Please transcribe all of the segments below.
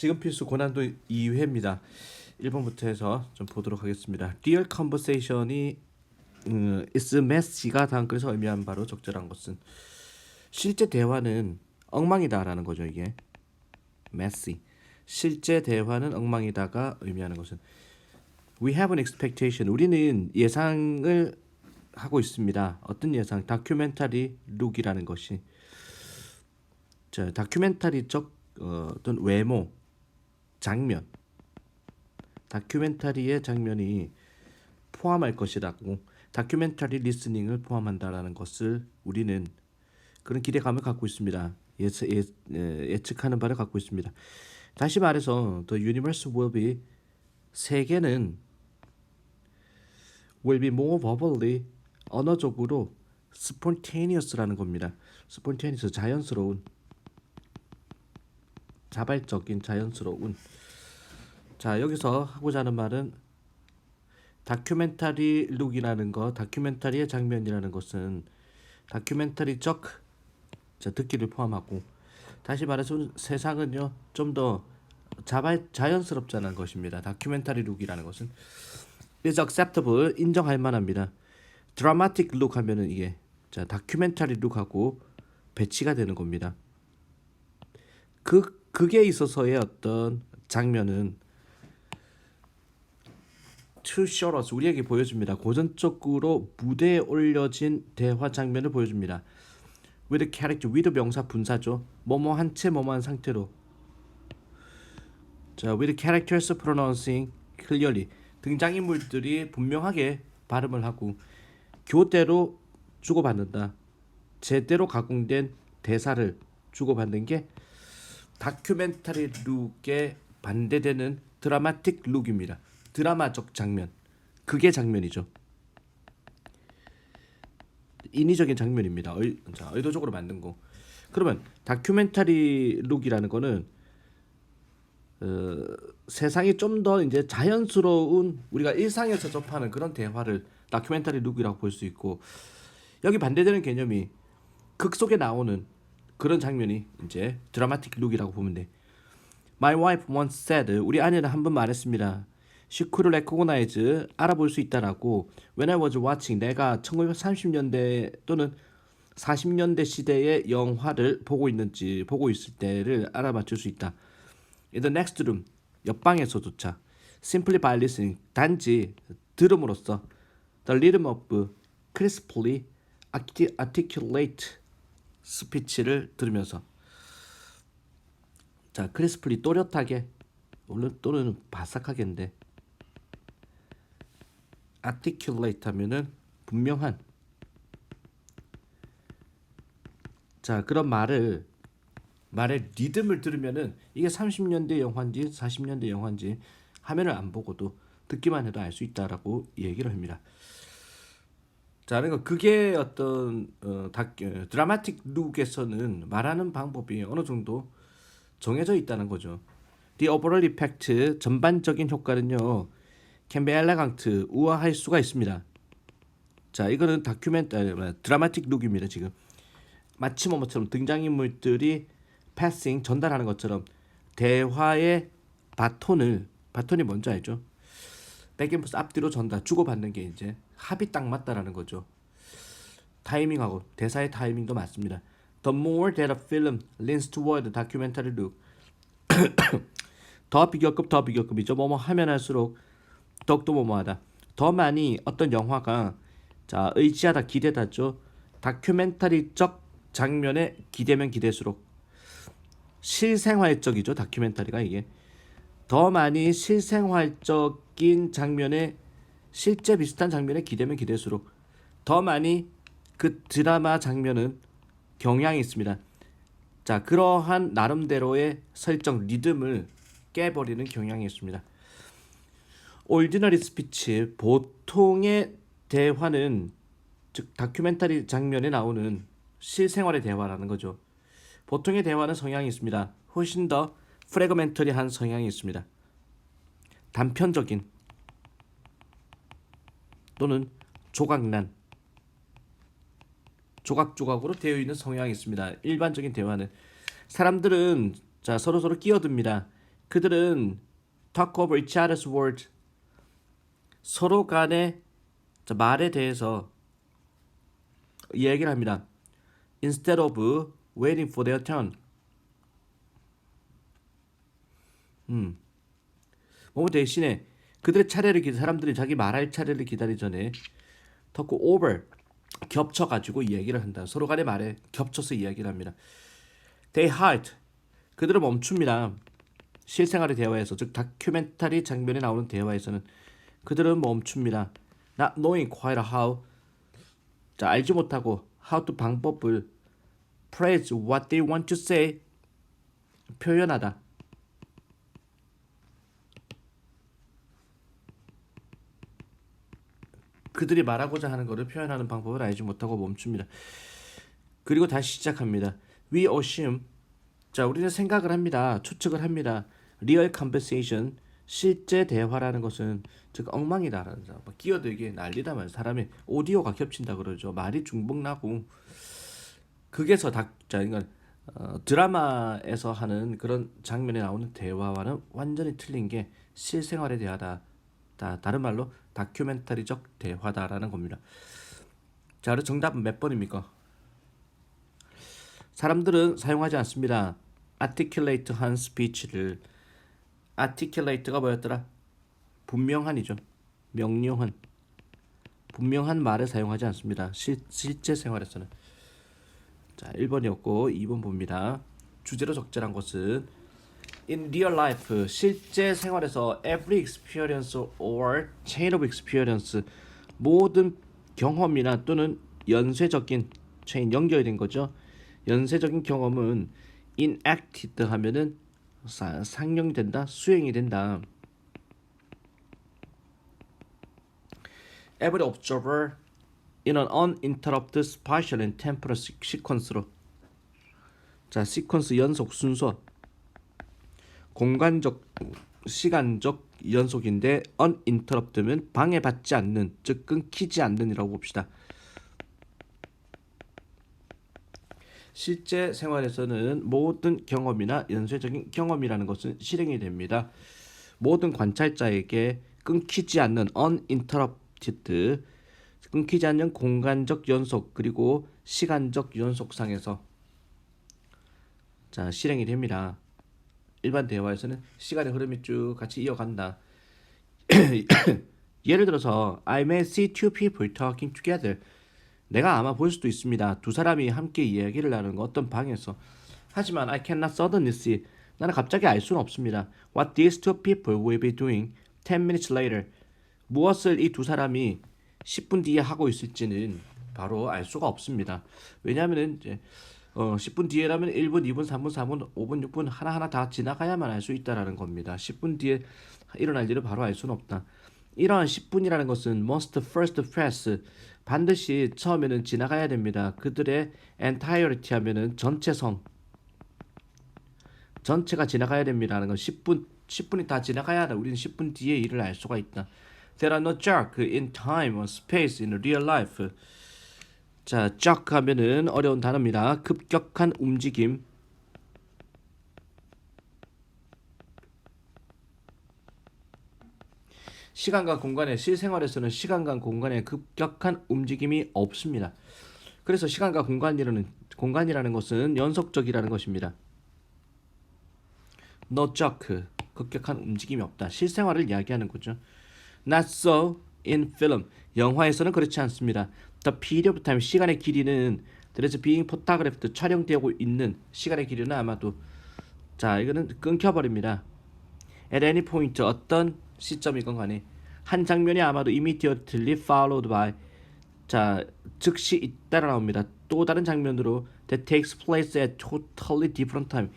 지금 필수 고난도 2회입니다. 1번부터 해서 좀 보도록 하겠습니다. Real conversation이 is messy가 다음 글에서 의미하는 바로 적절한 것은 실제 대화는 엉망이다라는 거죠. 이게 messy. 실제 대화는 엉망이다가 의미하는 것은 We have an expectation. 우리는 예상을 하고 있습니다. 어떤 예상? 다큐멘터리 룩이라는 것이 자 다큐멘터리적 어떤 외모, 장면, 다큐멘터리의 장면이 포함할 것이라고 다큐멘터리 리스닝을 포함한다라는 것을 우리는 그런 기대감을 갖고 있습니다. 예측하는 바를 갖고 있습니다. 다시 말해서 The universe will be 세계는 will be more verbally 언어적으로 spontaneous라는 겁니다. spontaneous 자연스러운 자발적인 자연스러운 자 여기서 하고자 하는 말은 다큐멘터리 룩이라는 거 다큐멘터리의 장면이라는 것은 다큐멘터리적 자 듣기를 포함하고 다시 말해서 세상은요 좀 더 자연스럽자는 것입니다. 다큐멘터리 룩이라는 것은 is acceptable 인정할 만합니다. dramatic 룩 하면은 이게 자 다큐멘터리 룩하고 배치가 되는 겁니다. 그게 있어서의 어떤 장면은 to show us 우리에게 보여줍니다. 고전적으로 무대에 올려진 대화 장면을 보여줍니다. with character with 명사 분사죠. 뭐뭐한 채 뭐뭐한 상태로 자 with characters pronouncing clearly 등장인물들이 분명하게 발음을 하고 교대로 주고받는다. 제대로 가공된 대사를 주고받는 게 다큐멘터리 룩에 반대되는 드라마틱 룩입니다. 드라마적 장면. 그게 장면이죠. 인위적인 장면입니다. 의도적으로 만든 거. 그러면 다큐멘터리 룩이라는 거는 세상이 좀 더 이제 자연스러운 우리가 일상에서 접하는 그런 대화를 다큐멘터리 룩이라고 볼 수 있고 여기 반대되는 개념이 극 속에 나오는 그런 장면이 이제 드라마틱 룩이라고 보면 돼. My wife once said 우리 아내는 한 번 말했습니다. She could recognize 알아볼 수 있다라고 When I was watching 내가 1930년대 또는 40년대 시대의 영화를 보고 있을 때를 알아맞힐 수 있다. In the next room 옆방에서조차 simply by listening 단지 들음으로써 the rhythm of crisply articulate 스피치를 들으면서 자 크리스플리 또렷하게 또는 바삭하게인데 articulate 하면은 분명한 자 그런 말의 리듬을 들으면은 이게 30년대 영화인지 40년대 영화인지 화면을 안 보고도 듣기만 해도 알 수 있다라고 얘기를 합니다. 자, 그러니까 그게 어떤 드라마틱 룩에서는 말하는 방법이 어느 정도 정해져 있다는 거죠. The overall effect 전반적인 효과는요, can be elegant 우아할 수가 있습니다. 자, 이거는 드라마틱 룩입니다. 지금 마치 뭐처럼 등장인물들이 passing 전달하는 것처럼 대화의 바톤이 뭔지 알죠? 백앤포스 앞뒤로 전달 주고받는 게 이제 합이 딱 맞다라는 거죠. 타이밍하고 대사의 타이밍도 맞습니다. The more that a film leans toward documentary look 더 비교급이죠. 뭐뭐 하면 할수록 더욱더 뭐뭐하다. 더 많이 어떤 영화가 자 의지하다 기대다죠. 다큐멘터리적 장면에 기대면 기대수록 실생활적이죠. 다큐멘터리가 이게 더 많이 실생활적인 장면에 실제 비슷한 장면에 기대면 기대수록 더 많이 그 드라마 장면은 경향이 있습니다. 자 그러한 나름대로의 설정 리듬을 깨버리는 경향이 있습니다. ordinary speech 보통의 대화는 즉 다큐멘터리 장면에 나오는 실생활의 대화라는 거죠. 보통의 대화는 성향이 있습니다. 훨씬 더 프래그멘터리한 성향이 있습니다. 단편적인 또는 조각조각으로 되어 있는 성향이 있습니다. 일반적인 대화는 사람들은 자 서로 끼어듭니다. 그들은 talk over each other's words. 서로 간의 말에 대해서 얘기를 합니다. Instead of waiting for their turn. 뭐 대신에 그들의 차례를 사람들이 자기 말할 차례를 기다리기 전에 talk over 겹쳐가지고 이야기를 한다. 서로 간의 말에 겹쳐서 이야기를 합니다. They halt. 그들은 멈춥니다. 실생활의 대화에서 즉 다큐멘터리 장면에 나오는 대화에서는 그들은 멈춥니다. Not knowing quite how. 자, 알지 못하고 how to 방법을 phrase what they want to say 표현하다. 그들이 말하고자 하는 것을 표현하는 방법을 알지 못하고 멈춥니다. 그리고 다시 시작합니다. We assume. 자, 우리는 생각을 합니다. 추측을 합니다. Real conversation. 실제 대화라는 것은 즉 엉망이다라는 거. 끼어들기 난리다 말. 사람이 오디오가 겹친다 그러죠. 말이 중복나고 극에서 그러니까 드라마에서 하는 그런 장면에 나오는 대화와는 완전히 틀린 게 실생활의 대화다. 다른 말로 다큐멘터리적 대화다라는 겁니다. 자, 그럼 정답은 몇 번입니까? 사람들은 사용하지 않습니다. articulate한 스피치를. articulate가 뭐였더라? 분명한이죠. 명료한. 분명한 말을 사용하지 않습니다. 실제 생활에서는. 자, 1번이었고 2번 봅니다. 주제로 적절한 것은 in real life, 실제 생활에서 every experience or chain of experience, 모든 경험이나 또는 연쇄적인 chain, 연결된 거죠. 연쇄적인 경험은 enacted 하면은 상영이 된다, 수행이 된다. Every observer in an uninterrupted spatial and temporal sequence로. 자, 시퀀스 연속 순서. 공간적, 시간적 연속인데 uninterrupted면 방해받지 않는, 즉 끊기지 않는이라고 봅시다. 실제 생활에서는 모든 경험이나 연쇄적인 경험이라는 것은 실행이 됩니다. 모든 관찰자에게 끊기지 않는 uninterrupted, 끊기지 않는 공간적 연속 그리고 시간적 연속상에서 자, 실행이 됩니다. 일반 대화에서는 시간의 흐름이 쭉 같이 이어간다. 예를 들어서 I may see two people talking together. 내가 아마 볼 수도 있습니다. 두 사람이 함께 이야기를 나누는 거 어떤 방에서. 하지만 I cannot suddenly see. 나는 갑자기 알 수는 없습니다. What these two people will be doing 10 minutes later. 무엇을 이 두 사람이 10분 뒤에 하고 있을지는 바로 알 수가 없습니다. 왜냐하면 이제 10분 뒤에라면 1분, 2분, 3분, 4분, 5분, 6분 하나하나 다 지나가야만 알 수 있다라는 겁니다. 10분 뒤에 일어날 일을 바로 알 수는 없다. 이러한 10분이라는 것은 must first pass, 반드시 처음에는 지나가야 됩니다. 그들의 entirety 하면은 전체성, 전체가 지나가야 됩니다라는 건 10분이 다 지나가야 하다. 우리는 10분 뒤에 일을 알 수가 있다. There are no jumps in time or space in real life. 자, jump 하면은 어려운 단어입니다. 급격한 움직임. 시간과 공간의 실생활에서는 시간과 공간의 급격한 움직임이 없습니다. 그래서 시간과 공간이라는 것은 연속적이라는 것입니다. No jump, 급격한 움직임이 없다. 실생활을 이야기하는 거죠. Not so in film. 영화에서는 그렇지 않습니다. The period of time, 시간의 길이는 that is being photographed, 촬영되고 있는 시간의 길이는 아마도 자, 이거는 끊겨버립니다. At any point, 어떤 시점이건 간에 한 장면이 아마도 immediately followed by, 자, 즉시 잇따라 나옵니다. 또 다른 장면으로 that takes place at totally different time,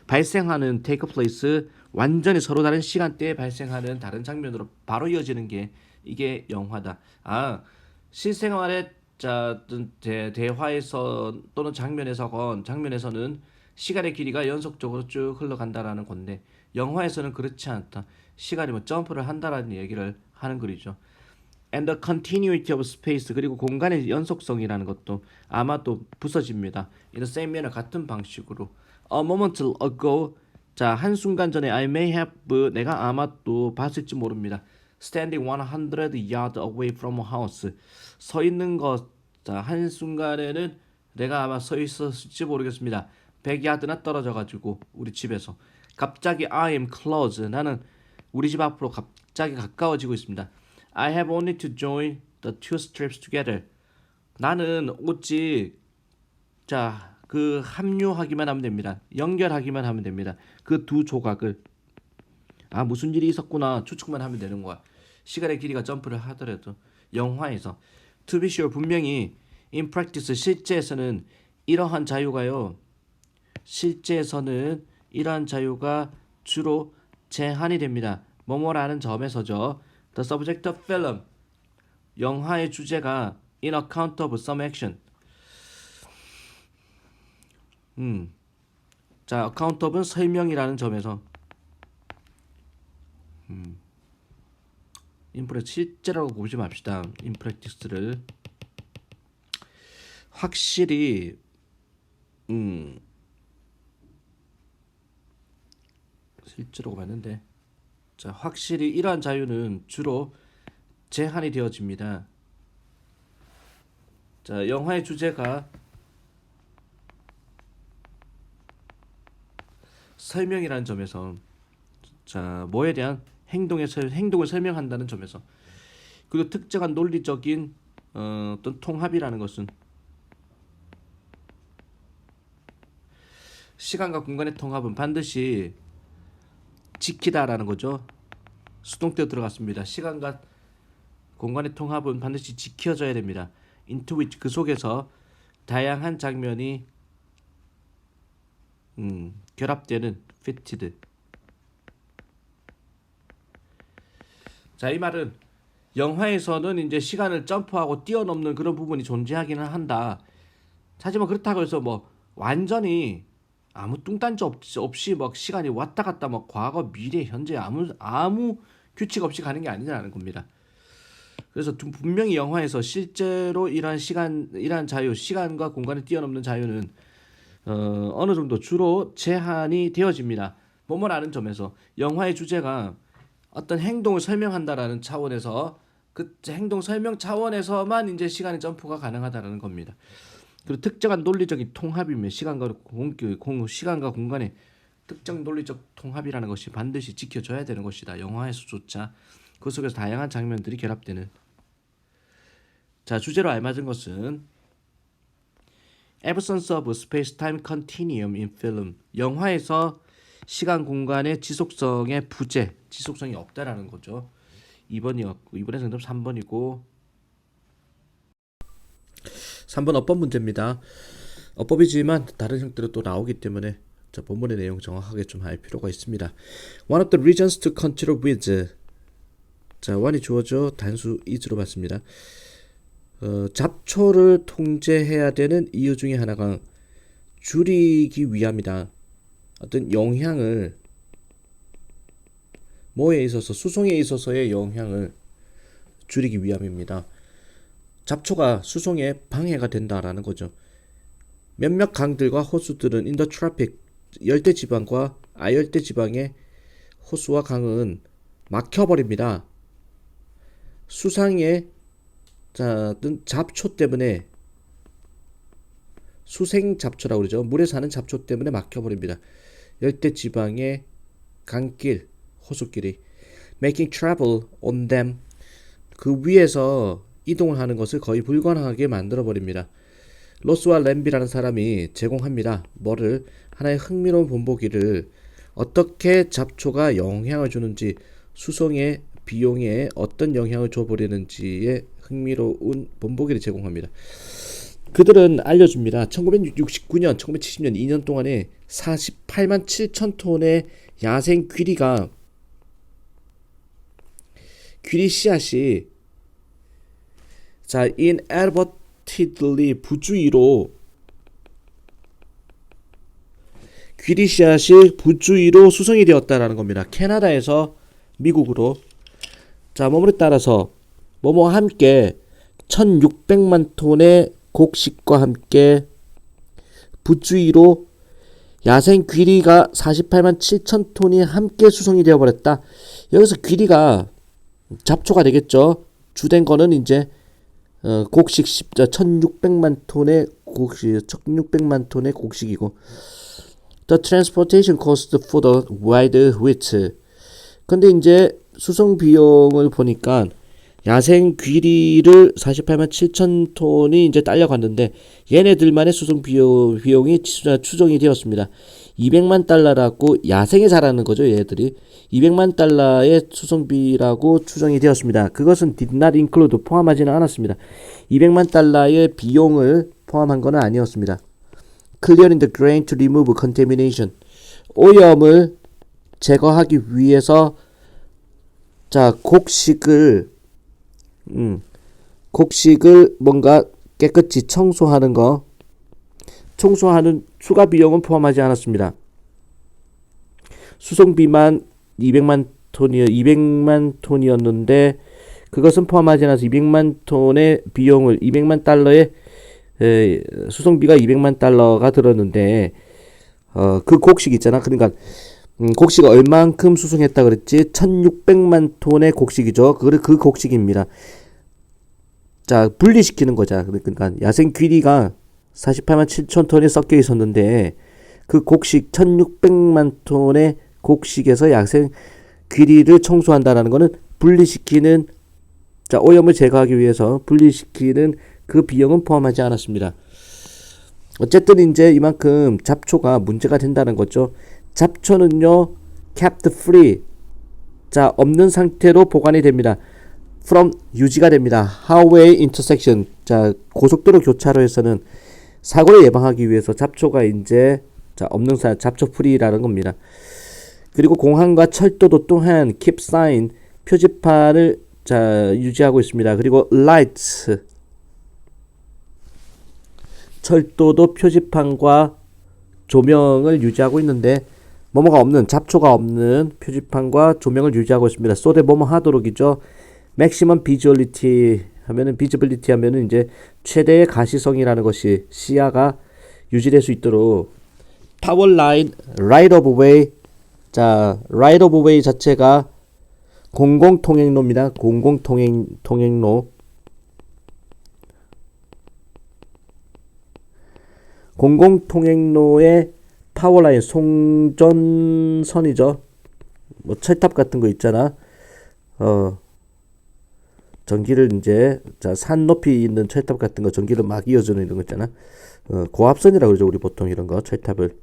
발생하는 take place, 완전히 서로 다른 시간대에 발생하는 다른 장면으로 바로 이어지는 게 이게 영화다. 아, 실생활의 대화에서 또는 장면에서는 시간의 길이가 연속적으로 쭉 흘러간다라는 건데 영화에서는 그렇지 않다. 시간이 뭐 점프를 한다라는 얘기를 하는 거죠. And the continuity of space, 그리고 공간의 연속성이라는 것도 아마도 부서집니다. In the same manner, 같은 방식으로. A moment ago, 자, 한순간 전에 I may have 내가 아마 또 봤을지 모릅니다. Standing 100 yard away from a house. 서 있는 것. 자, 한순간에는 내가 아마 서 있었을지 모르겠습니다. 100야드나 떨어져 가지고 우리 집에서 갑자기 I am close. 나는 우리 집 앞으로 갑자기 가까워지고 있습니다. I have only to join the two strips together. 나는 오직 자, 그 합류하기만 하면 됩니다. 연결하기만 하면 됩니다. 그 두 조각을 무슨 일이 있었구나 추측만 하면 되는 거야. 시간의 길이가 점프를 하더라도 영화에서 to be sure 분명히 in practice 실제에서는 이러한 자유가요. 실제에서는 이러한 자유가 주로 제한이 됩니다. 뭐뭐라는 점에서죠. The subject of film 영화의 주제가 in account of some action 자, account of은 설명이라는 점에서 인프레 실제라고 보지 맙시다. 인프랙티스를 확실히 실제라고 봤는데 자, 확실히 이러한 자유는 주로 제한이 되어집니다. 자, 영화의 주제가 설명이라는 점에서 자, 뭐에 대한 행동을 설명한다는 점에서 그리고 특정한 논리적인 어떤 통합이라는 것은 시간과 공간의 통합은 반드시 지키다라는 거죠. 수동태로 들어갔습니다. 시간과 공간의 통합은 반드시 지켜져야 됩니다. into which 그 속에서 다양한 장면이 결합되는 fitted. 자, 이 말은 영화에서는 이제 시간을 점프하고 뛰어넘는 그런 부분이 존재하기는 한다. 하지만 그렇다고 해서 뭐 완전히 아무 뚱딴지 없이 막 시간이 왔다 갔다 막 과거, 미래, 현재 아무 규칙 없이 가는 게 아니라는 겁니다. 그래서 분명히 영화에서 실제로 이러한 자유, 시간과 공간을 뛰어넘는 자유는 어느 정도 주로 제한이 되어집니다. 뭐뭐라는 점에서 영화의 주제가 어떤 행동을 설명한다라는 차원에서 그 행동 설명 차원에서만 이제 시간의 점프가 가능하다라는 겁니다. 그리고 특정한 논리적인 통합이면 시간과 공간의 특정 논리적 통합이라는 것이 반드시 지켜져야 되는 것이다. 영화에서조차 그 속에서 다양한 장면들이 결합되는. 자, 주제로 알맞은 것은 absence of space-time continuum in film. 영화에서 시간 공간의 지속성의 부재, 지속성이 없다라는 거죠. 2번이었고 이번에 정답 3번이고 3번 어법 문제입니다. 어법이지만 다른 형태로 또 나오기 때문에 자, 본문의 내용 정확하게 좀 알 필요가 있습니다. One of the reasons to consider with 자, one이 주어져 단수 is로 봤습니다. 잡초를 통제해야 되는 이유 중에 하나가 줄이기 위함이다. 어떤 영향을 뭐에 있어서 수송에 있어서의 영향을 줄이기 위함입니다. 잡초가 수송에 방해가 된다라는 거죠. 몇몇 강들과 호수들은 in the tropic 열대 지방과 아열대 지방의 호수와 강은 막혀버립니다. 수상의 잡초 때문에 수생 잡초라고 그러죠. 물에 사는 잡초 때문에 막혀버립니다. 열대 지방의 강길, 호수길이 making travel on them 그 위에서 이동을 하는 것을 거의 불가능하게 만들어버립니다. 로스와 램비라는 사람이 제공합니다. 뭐를? 하나의 흥미로운 본보기를 어떻게 잡초가 영향을 주는지 수송의 비용에 어떤 영향을 줘버리는지에 흥미로운 본보기를 제공합니다. 그들은 알려줍니다. 1969년, 1970년 2년 동안에 48만 7천 톤의 야생 귀리 씨앗이 자, inadvertently 부주의로 귀리 씨앗이 부주의로 수송이 되었다라는 겁니다. 캐나다에서 미국으로 자, 뭐뭐에 따라서 뭐뭐와 함께 1600만 톤의 곡식과 함께 부주의로 야생 귀리가 48만 7천 톤이 함께 수송이 되어버렸다. 여기서 귀리가 잡초가 되겠죠. 주된 거는 이제 곡식 1600만 톤의 곡식이고 The transportation cost for the wild wheat. 근데 이제 수송 비용을 보니까 야생 귀리를 48만 7천 톤이 이제 딸려갔는데 얘네들만의 수송 비용이 추정이 되었습니다. 200만 달러라고 야생에 자라는 거죠. 얘들이 200만 달러의 수송비라고 추정이 되었습니다. 그것은 did not include 포함하지는 않았습니다. 200만 달러의 비용을 포함한 것은 아니었습니다. Clearing the grain to remove contamination. 오염을 제거하기 위해서 곡식을 뭔가 깨끗이 청소하는 추가 비용은 포함하지 않았습니다. 수송비만 200만 톤이었는데 그것은 포함하지 않아서 200만 톤의 비용을 200만 달러의 수송비가 200만 달러가 들었는데 그 곡식 있잖아. 그러니까 곡식을 얼만큼 수송했다 그랬지? 1600만 톤의 곡식이죠. 그 곡식입니다. 자, 분리시키는 거죠. 그러니까 야생 귀리가 48만 7천 톤이 섞여 있었는데 그 곡식 1600만 톤의 곡식에서 야생 귀리를 청소한다라는 거는 분리시키는 오염을 제거하기 위해서 분리시키는 그 비용은 포함하지 않았습니다. 어쨌든 이제 이만큼 잡초가 문제가 된다는 거죠. 잡초는요, kept free. 없는 상태로 보관이 됩니다. from 유지가 됩니다. highway intersection. 고속도로 교차로에서는 사고를 예방하기 위해서 잡초가 이제 없는 잡초 프리라는 겁니다. 그리고 공항과 철도도 또한 keep sign 표지판을 유지하고 있습니다. 그리고 lights 철도도 표지판과 조명을 유지하고 있는데 뭐뭐가 없는 잡초가 없는 표지판과 조명을 유지하고 있습니다. so that 뭐뭐 하도록이죠. maximum visibility 하면은 이제 최대의 가시성이라는 것이 시야가 유지될 수 있도록 파워 라인 right of way right of way 자체가 공공통행로입니다. 공공통행로 공공통행로의 파워라인 송전선이죠. 뭐 철탑 같은 거 있잖아. 전기를 이제 산 높이 있는 철탑 같은 거 전기를 막 이어주는 이런 거 있잖아. 고압선이라고 그러죠. 우리 보통 이런 거 철탑을.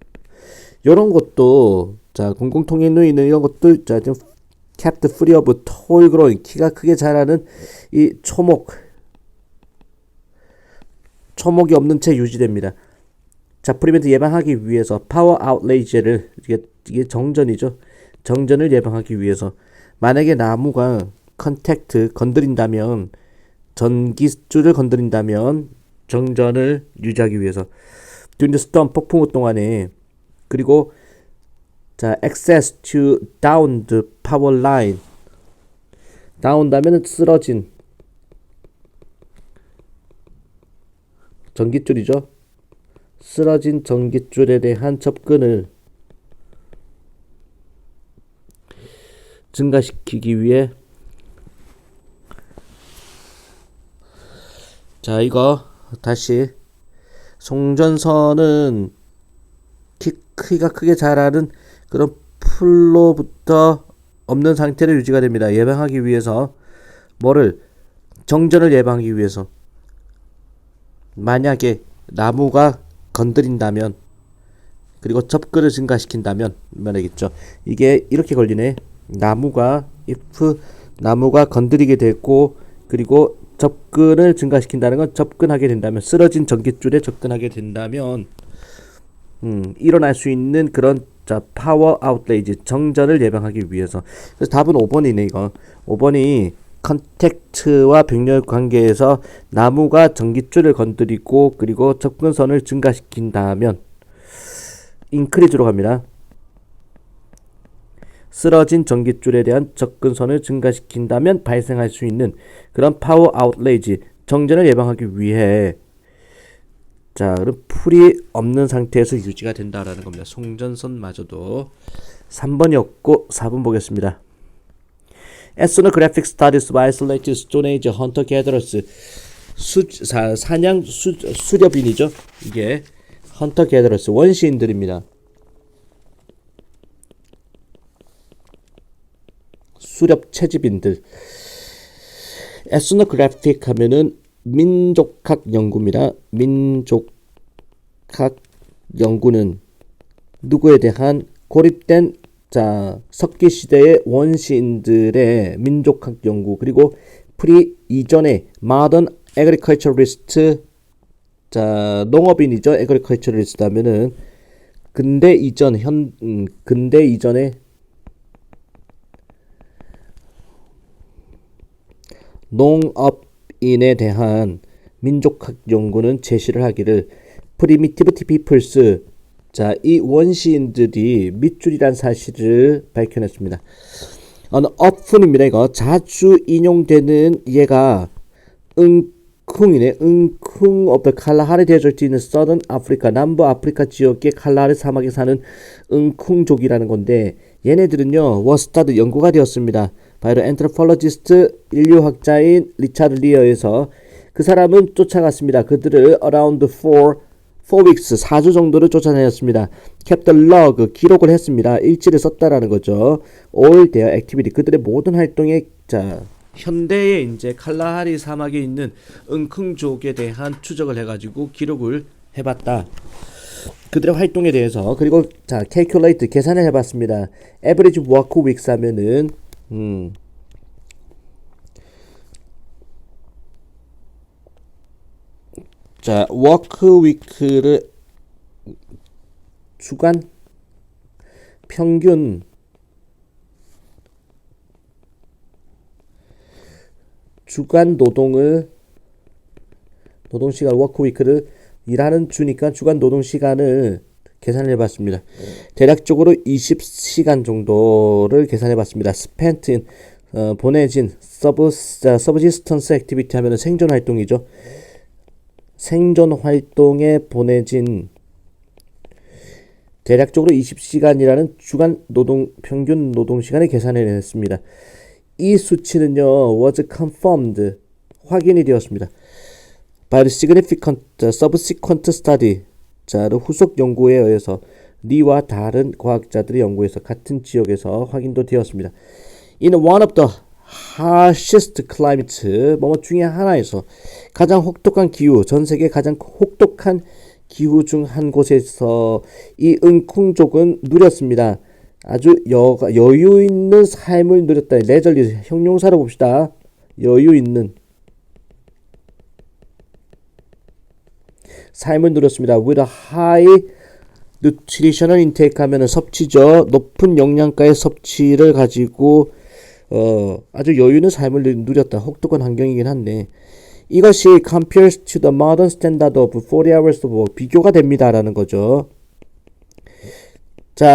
이런 것도 공공통행로에 있는 이런 것들 좀 kept free of tall growing 키가 크게 자라는 이 초목이 없는 채 유지됩니다. 프리벤트 예방하기 위해서 파워 아웃레이지를 이게 정전이죠. 정전을 예방하기 위해서 만약에 나무가 건드린다면 전기줄을 건드린다면 정전을 유지하기 위해서 during the storm 폭풍우 동안에 그리고 access to down the power line 다운다면은 쓰러진 전기줄이죠. 쓰러진 전기줄에 대한 접근을 증가시키기 위해 이거 다시 송전선은 키가 크게 자라는 그런 풀로부터 없는 상태로 유지가 됩니다. 예방하기 위해서 정전을 예방하기 위해서 만약에 나무가 건드린다면 그리고 접근을 증가시킨다면 말이겠죠. 이게 이렇게 걸리네. 나무가 건드리게 되고 그리고 접근을 증가시킨다는 건 접근하게 된다면 쓰러진 전기줄에 접근하게 된다면 일어날 수 있는 그런 파워 아웃레이지 정전을 예방하기 위해서. 그래서 답은 5번이네. 이거 5번이 컨택트와 병렬 관계에서 나무가 전기줄을 건드리고 그리고 접근선을 증가시킨다면 인크리즈로 갑니다. 쓰러진 전기줄에 대한 접근선을 증가시킨다면 발생할 수 있는 그런 파워 아웃레이지 정전을 예방하기 위해 자, 그럼 풀이 없는 상태에서 유지가 된다라는 겁니다. 송전선마저도 3번이었고 4번 보겠습니다. Ethnographic studies by isolated Stone Age hunter gatherers 사냥 수렵인이죠. 이게 헌터 게더러스 원시인들입니다. 수렵 채집인들. 에스노그래픽 하면은 민족학 연구입니다. 민족학 연구는 누구에 대한 고립된 석기 시대의 원시인들의 민족학 연구, 그리고 프리 이전의 modern agriculturalist, 농업인이죠. agriculturalist 하면은 근대 이전의 농업인에 대한 민족학 연구는 제시를 하기를 primitive peoples, 이 원시인들이 밑줄이란 사실을 밝혀냈습니다. often입니다. 이거 자주 인용되는 얘가 응쿵이네. 응쿵 of the 칼라하리 데저트 있는 서던 아프리카, 남부 아프리카 지역의 칼라하리 사막에 사는 응쿵족이라는 건데, 얘네들은요 워스타드 연구가 되었습니다. 바이로 엔트로폴로지스트 인류학자인 리차드 리어에서 그 사람은 쫓아갔습니다. 그들을 around 4 weeks 4주 정도를 쫓아다녔습니다. kept the log 기록을 했습니다. 일지를 썼다라는 거죠. all their activity 그들의 모든 활동에 현대의 이제 칼라하리 사막에 있는 응쿵족에 대한 추적을 해가지고 기록을 해봤다. 그들의 활동에 대해서. 그리고 calculate 계산을 해봤습니다. average work weeks 하면은 work week를 주간 평균 노동시간 워크위크를 일하는 주니까 주간 노동시간을 계산을 해봤습니다. 대략적으로 20시간 정도를 계산해봤습니다. spent in 보내진 subsistence activity 하면은 생존 활동이죠. 생존 활동에 보내진 대략적으로 20시간이라는 주간 평균 노동시간을 계산해냈습니다. 이 수치는요 was confirmed 확인이 되었습니다. by the significant subsequent study 후속 연구에 의해서 리와 다른 과학자들의 연구에서 같은 지역에서 확인도 되었습니다. In one of the harshest climates 뭐뭐 중에 하나에서 가장 혹독한 기후, 전 세계 가장 혹독한 기후 중 한 곳에서 이 응쿵족은 누렸습니다. 아주 여유 있는 삶을 누렸다. 레저리 형용사로 봅시다. 여유 있는 삶을 누렸습니다. with a high nutritional intake 하면은 섭취죠. 높은 영양가의 섭취를 가지고 아주 여유 있는 삶을 누렸다. 혹독한 환경이긴 한데 이것이 compares to the modern standard of 40 hours of work 비교가 됩니다라는 거죠.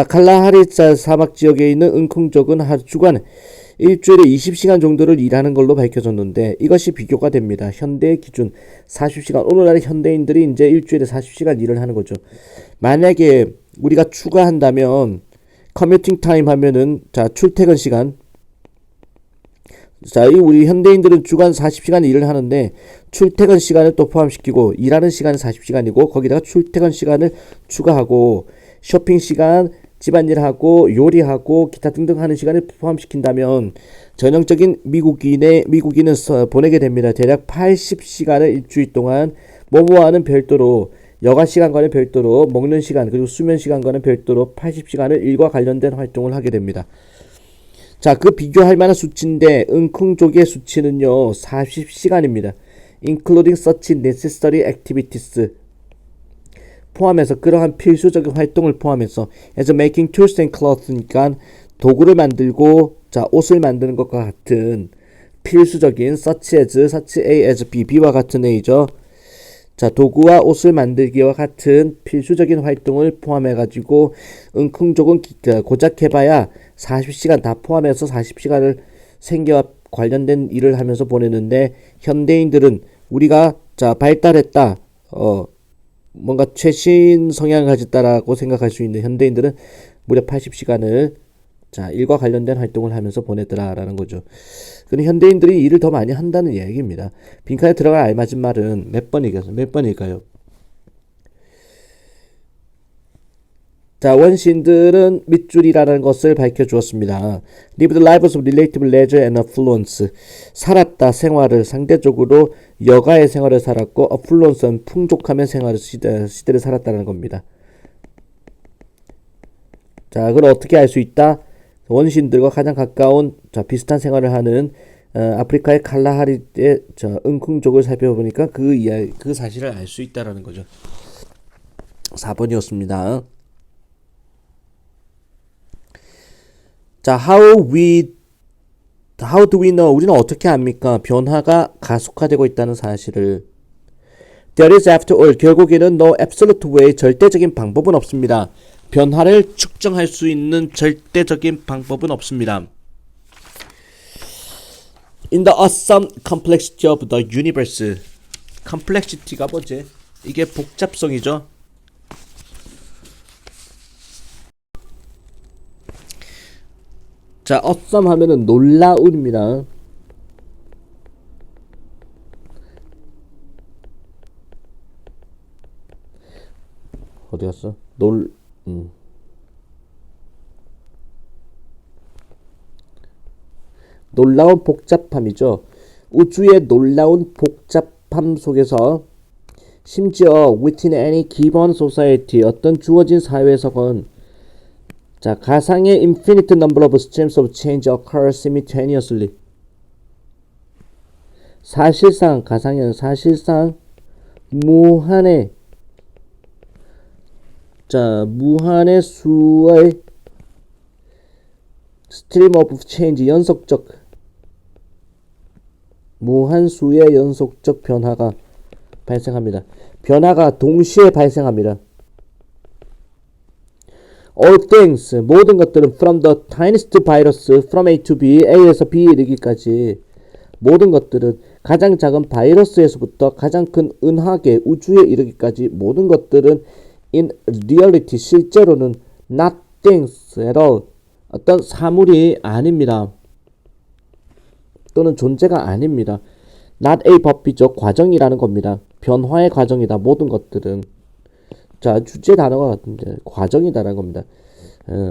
칼라하리 사막 지역에 있는 응쿵족은 주간 일주일에 20시간 정도를 일하는 걸로 밝혀졌는데 이것이 비교가 됩니다. 현대의 기준 40시간, 오늘날의 현대인들이 이제 일주일에 40시간 일을 하는 거죠. 만약에 우리가 추가한다면 커뮤팅 타임 하면은 출퇴근 시간, 우리 현대인들은 주간 40시간 일을 하는데 출퇴근 시간을 또 포함시키고 일하는 시간은 40시간이고 거기다가 출퇴근 시간을 추가하고 쇼핑 시간, 집안일하고 요리하고 기타 등등 하는 시간을 포함시킨다면 전형적인 미국인은 보내게 됩니다. 대략 80시간을 일주일 동안 뭐뭐하는 별도로 여가 시간과는 별도로 먹는 시간 그리고 수면 시간과는 별도로 80시간을 일과 관련된 활동을 하게 됩니다. 그 비교할 만한 수치인데 응쿵족의 수치는요 40시간입니다. including such necessary activities 포함해서 그러한 필수적인 활동을 포함해서 as making tools and cloth니까 도구를 만들고 옷을 만드는 것과 같은 필수적인 such A as B, B와 같은 A죠. 도구와 옷을 만들기와 같은 필수적인 활동을 포함해가지고 응쿵족은 고작 해봐야 40시간 다 포함해서 40시간을 생계와 관련된 일을 하면서 보내는데 현대인들은 우리가 발달했다. 뭔가 최신 성향을 가졌다라고 생각할 수 있는 현대인들은 무려 80시간을 자, 일과 관련된 활동을 하면서 보냈더라라는 거죠. 근데 현대인들이 일을 더 많이 한다는 이야기입니다. 빈칸에 들어갈 알맞은 말은 몇 번일까요? 자, 원시인들은 밑줄이라는 것을 밝혀주었습니다. Lived lives of relative leisure and affluence. 살았다, 생활을 상대적으로 여가의 생활을 살았고 affluence는 풍족함의 생활을 시대를 살았다는 겁니다. 자, 그걸 어떻게 알 수 있다? 원시인들과 가장 가까운 자, 비슷한 생활을 하는 아프리카의 칼라하리의 응콩족을 살펴보니까 그 사실을 알 수 있다라는 거죠. 4번이었습니다. 자, how do we know? 우리는 어떻게 압니까? 변화가 가속화되고 있다는 사실을. There is after all, 결국에는 no absolute way, 절대적인 방법은 없습니다. 변화를 측정할 수 있는 절대적인 방법은 없습니다. In the awesome complexity of the universe. complexity가 뭐지? 이게 복잡성이죠. 자, awesome 하면은 놀라운입니다. 어디 갔어? 놀라운 복잡함이죠. 우주의 놀라운 복잡함 속에서 심지어 within any given society 어떤 주어진 사회에서건 자, 가상의 infinite number of streams of change occur simultaneously. 사실상 가상의 사실상 무한의 무한의 수의 stream of change 연속적 무한 수의 연속적 변화가 발생합니다. 변화가 동시에 발생합니다. All things 모든 것들은 from the tiniest virus from A to B A에서 B에 이르기까지 모든 것들은 가장 작은 바이러스에서부터 가장 큰 은하계 우주에 이르기까지 모든 것들은 in reality 실제로는 not things at all 어떤 사물이 아닙니다. 또는 존재가 아닙니다. not a 법이죠. 과정이라는 겁니다. 변화의 과정이다. 모든 것들은 자, 주제 단어가 같은데 과정이다라는 겁니다.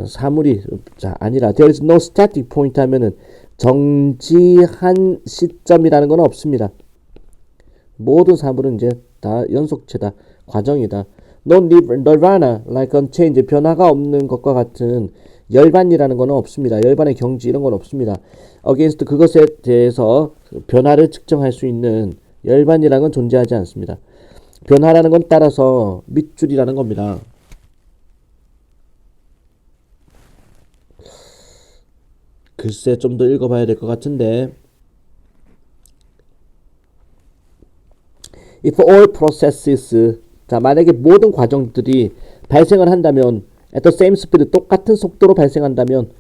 사물이 아니라 there is no static point 하면은 정지한 시점이라는 건 없습니다. 모든 사물은 이제 다 연속체다. 과정이다. No nirvana like unchanged 변화가 없는 것과 같은 열반이라는 건 없습니다. 열반의 경지 이런 건 없습니다. against 그것에 대해서 변화를 측정할 수 있는 열반이라는 건 존재하지 않습니다. 변화라는 건 따라서 밑줄이라는 겁니다. 글쎄 좀 더 읽어봐야 될 것 같은데 If all processes 자 만약에 모든 과정들이 발생을 한다면 at the same speed 똑같은 속도로 발생한다면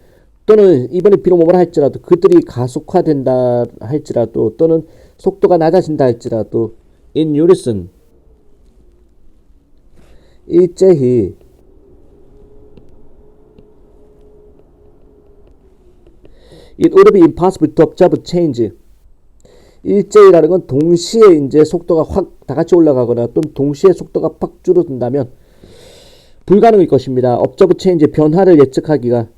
또는 이번에 비록 뭐라 할지라도 그들이 가속화된다 할지라도 또는 속도가 낮아진다 할지라도 in unison 일제히 It would be impossible to observe change. 일제히라는 건 동시에 이제 속도가 확 다 같이 올라가거나 또는 동시에 속도가 팍 줄어든다면 불가능할 것입니다. observe change 변화를 예측하기가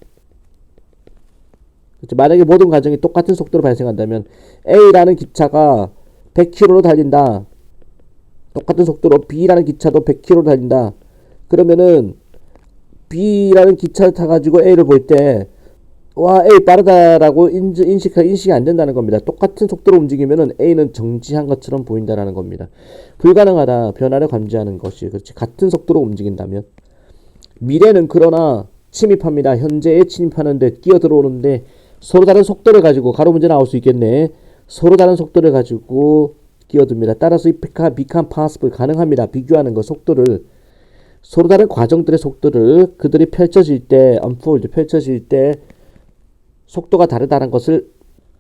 그렇죠. 만약에 모든 과정이 똑같은 속도로 발생한다면 A라는 기차가 100km로 달린다. 똑같은 속도로 B라는 기차도 100km로 달린다. 그러면은 B라는 기차를 타가지고 A를 볼 때 와 A 빠르다라고 인식이 안 된다는 겁니다. 똑같은 속도로 움직이면은 A는 정지한 것처럼 보인다라는 겁니다. 불가능하다. 변화를 감지하는 것이 그렇지. 같은 속도로 움직인다면 미래는 그러나 침입합니다. 현재에 침입하는데 끼어 들어오는데 서로 다른 속도를 가지고 가로 문제 나올 수 있겠네. 서로 다른 속도를 가지고 끼어듭니다. 따라서 이 become possible 가능합니다. 비교하는 것 속도를 서로 다른 과정들의 속도를 그들이 펼쳐질 때 unfold 펼쳐질 때 속도가 다르다는 것을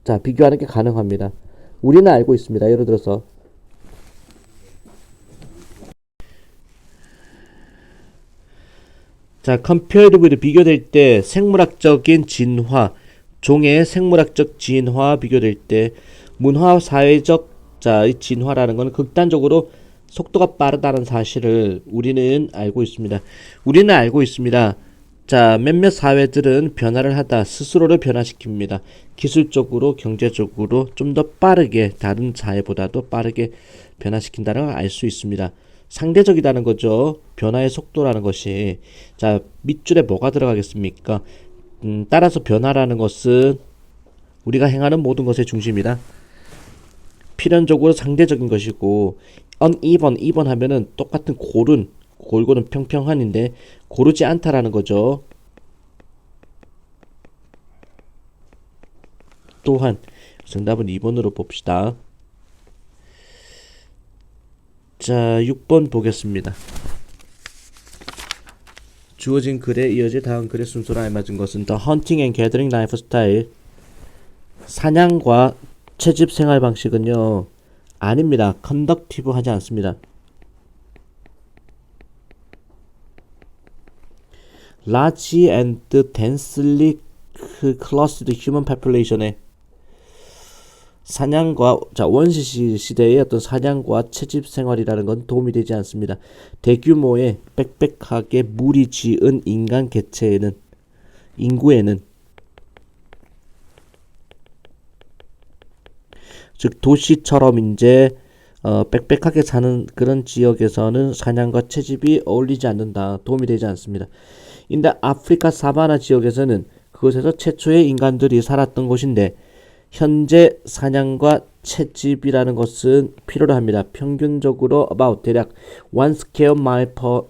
자 비교하는 게 가능합니다. 우리는 알고 있습니다. 예를 들어서 자, compared with 비교될 때 생물학적인 진화, 종의 생물학적 진화 비교될 때 문화 사회적 자, 이 진화라는 것은 극단적으로 속도가 빠르다는 사실을 우리는 알고 있습니다. 우리는 알고 있습니다. 자, 몇몇 사회들은 변화를 하다 스스로를 변화시킵니다. 기술적으로, 경제적으로 좀 더 빠르게 다른 사회보다도 빠르게 변화시킨다는 걸 알 수 있습니다. 상대적이라는 거죠. 변화의 속도라는 것이. 자, 밑줄에 뭐가 들어가겠습니까? 따라서 변화라는 것은 우리가 행하는 모든 것의 중심이다. 필연적으로 상대적인 것이고 uneven 하면은 똑같은 골고는 평평한인데 고르지 않다라는 거죠. 또한 정답은 2번으로 봅시다. 자, 6번 보겠습니다. 주어진 글에 이어질 다음 글의 순서로 알맞은 것은 The Hunting and Gathering Lifestyle 사냥과 채집 생활 방식은요 아닙니다. 컨덕티브 하지 않습니다. Large and densely clustered human population의 사냥과 원시 시대의 어떤 사냥과 채집 생활이라는 건 도움이 되지 않습니다. 대규모의 빽빽하게 무리 지은 인간 개체에는 인구에는 즉 도시처럼 이제 빽빽하게 사는 그런 지역에서는 사냥과 채집이 어울리지 않는다. 도움이 되지 않습니다. 인데 아프리카 사바나 지역에서는 그곳에서 최초의 인간들이 살았던 곳인데 현재 사냥과 채집이라는 것은 필요로 합니다. 평균적으로 about 대략 1 square mile per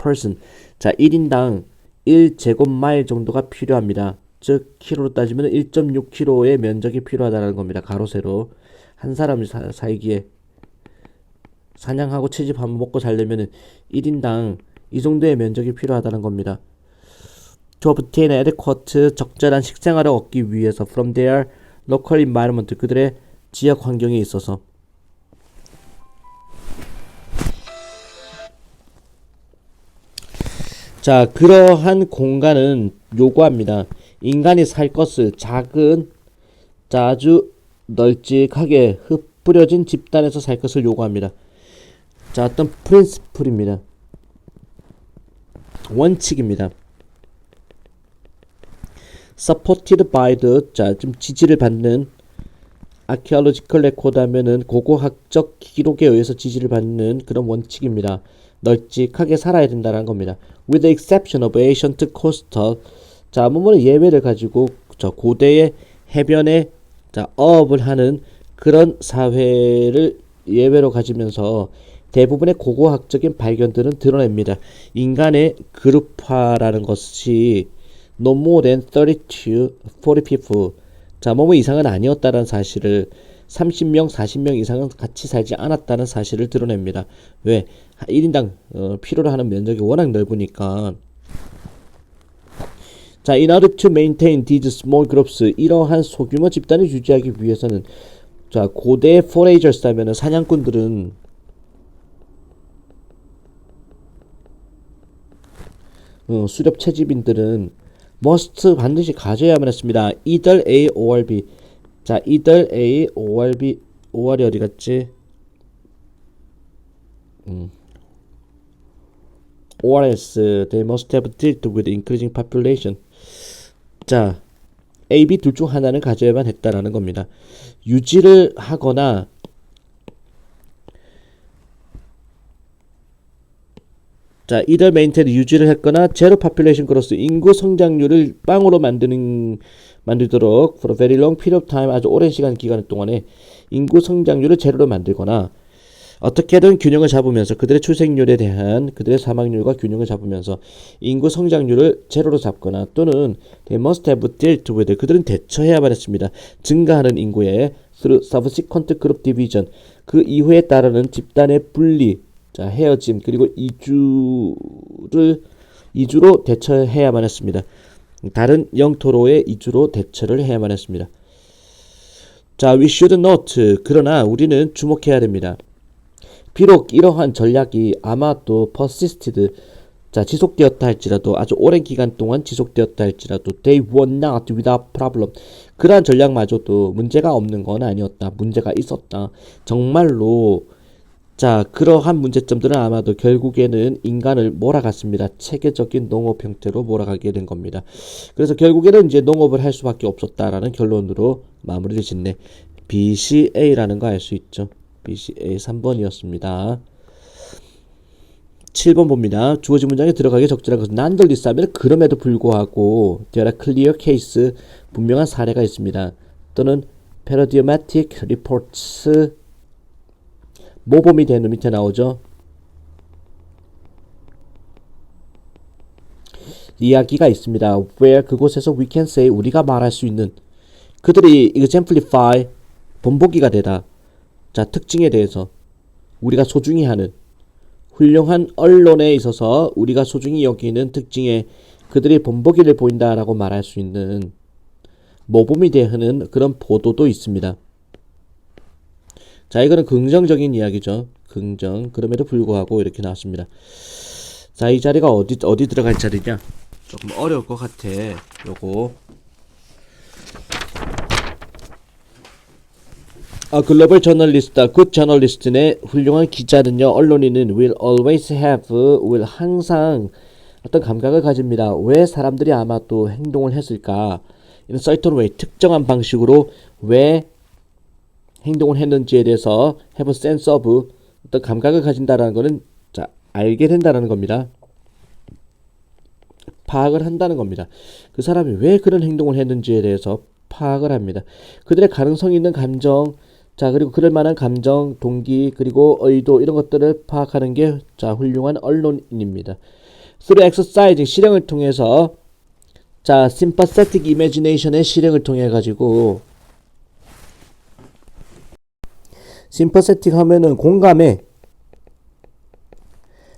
person. 자, 1인당 1제곱마일 정도가 필요합니다. 즉 키로로 따지면 1.6km의 면적이 필요하다는 겁니다. 가로 세로 한 사람이 살기에 사냥하고 채집하고 먹고 살려면 1인당 이 정도의 면적이 필요하다는 겁니다. To obtain adequate 적절한 식생활을 얻기 위해서 from their local environment 그들의 지역 환경에 있어서 자, 그러한 공간은 요구합니다. 인간이 살 것을 작은 아주 널찍하게 흩뿌려진 집단에서 살 것을 요구합니다. 자, 어떤 프린시플입니다. 원칙입니다. supported by the 좀 지지를 받는 archaeological record 하면은 고고학적 기록에 의해서 지지를 받는 그런 원칙입니다. 널찍하게 살아야 된다는 겁니다. With the exception of ancient coastal 자, 뭐뭐는 예외를 가지고 고대의 해변에 어업을 하는 그런 사회를 예외로 가지면서 대부분의 고고학적인 발견들은 드러냅니다. 인간의 그룹화라는 것이 no more than 30 to 40 people 자, 뭐뭐 이상은 아니었다는 사실을 30명, 40명 이상은 같이 살지 않았다는 사실을 드러냅니다. 왜? 1인당 필요로 하는 면적이 워낙 넓으니까. 자, in order to maintain these small groups 이러한 소규모 집단을 유지하기 위해서는 자, 고대 foragers 하면은 사냥꾼들은 수렵 채집인들은 must 반드시 가져야만 했습니다. either A or B 자, either A or B or이 어디 갔지? or else they must have dealt with increasing population 자, A, B 둘 중 하나는 가져야만 했다라는 겁니다. 유지를 하거나 자, either maintain 유지를 했거나 제로 population growth 인구 성장률을 빵으로 만들도록 for a very long period of time 아주 오랜 시간 동안에 인구 성장률을 제로로 만들거나 어떻게든 균형을 잡으면서 그들의 출생률에 대한 그들의 사망률과 균형을 잡으면서 인구 성장률을 제로로 잡거나 또는 they must have dealt with 그들은 대처해야만 했습니다. 증가하는 인구에 through subsequent group division 그 이후에 따르는 집단의 분리 자, 헤어짐 그리고 이주로 대처해야만 했습니다. 다른 영토로의 이주로 대처를 해야만 했습니다. 자, we should note 그러나 우리는 주목해야 됩니다. 비록 이러한 전략이 아마 또 persisted 자, 지속되었다 할지라도 아주 오랜 기간 동안 지속되었다 할지라도 they were not without problem. 그러한 전략마저도 문제가 없는 건 아니었다. 문제가 있었다. 정말로 자, 그러한 문제점들은 아마도 결국에는 인간을 몰아갔습니다. 체계적인 농업 형태로 몰아가게 된 겁니다. 그래서 결국에는 이제 농업을 할 수밖에 없었다라는 결론으로 마무리를 짓네. BCA라는 거 알 수 있죠. BCA 3번이었습니다. 7번 봅니다. 주어진 문장에 들어가기 적절한 것은 nonetheless 하면 그럼에도 불구하고 there are clear case 분명한 사례가 있습니다. 또는 paradigmatic reports 모범이 되는 밑에 나오죠. 이야기가 있습니다. where 그곳에서 we can say 우리가 말할 수 있는 그들이 exemplify 본보기가 되다. 자, 특징에 대해서 우리가 소중히 하는 훌륭한 언론에 있어서 우리가 소중히 여기는 특징에 그들이 본보기를 보인다라고 말할 수 있는 모범이 되는 그런 보도도 있습니다. 자, 이거는 긍정적인 이야기죠. 긍정. 그럼에도 불구하고 이렇게 나왔습니다. 자, 이 자리가 어디 들어갈 자리냐? 조금 어려울 것 같아. 요거. 글로벌 저널리스트다. 굿 저널리스트네 훌륭한 기자는요. 언론인은 will always have will 항상 어떤 감각을 가집니다. 왜 사람들이 아마 또 행동을 했을까? 이런 certain way 특정한 방식으로 왜 행동을 했는지에 대해서 have a sense of 어떤 감각을 가진다라는 거는 자, 알게 된다라는 겁니다. 파악을 한다는 겁니다. 그 사람이 왜 그런 행동을 했는지에 대해서 파악을 합니다. 그들의 가능성 있는 감정, 자, 그리고 그럴 만한 감정, 동기, 그리고 의도 이런 것들을 파악하는 게 자, 훌륭한 언론인입니다. Through exercising 실행을 통해서 자, sympathetic imagination의 실행을 통해 가지고 sympathetic 하면은 공감의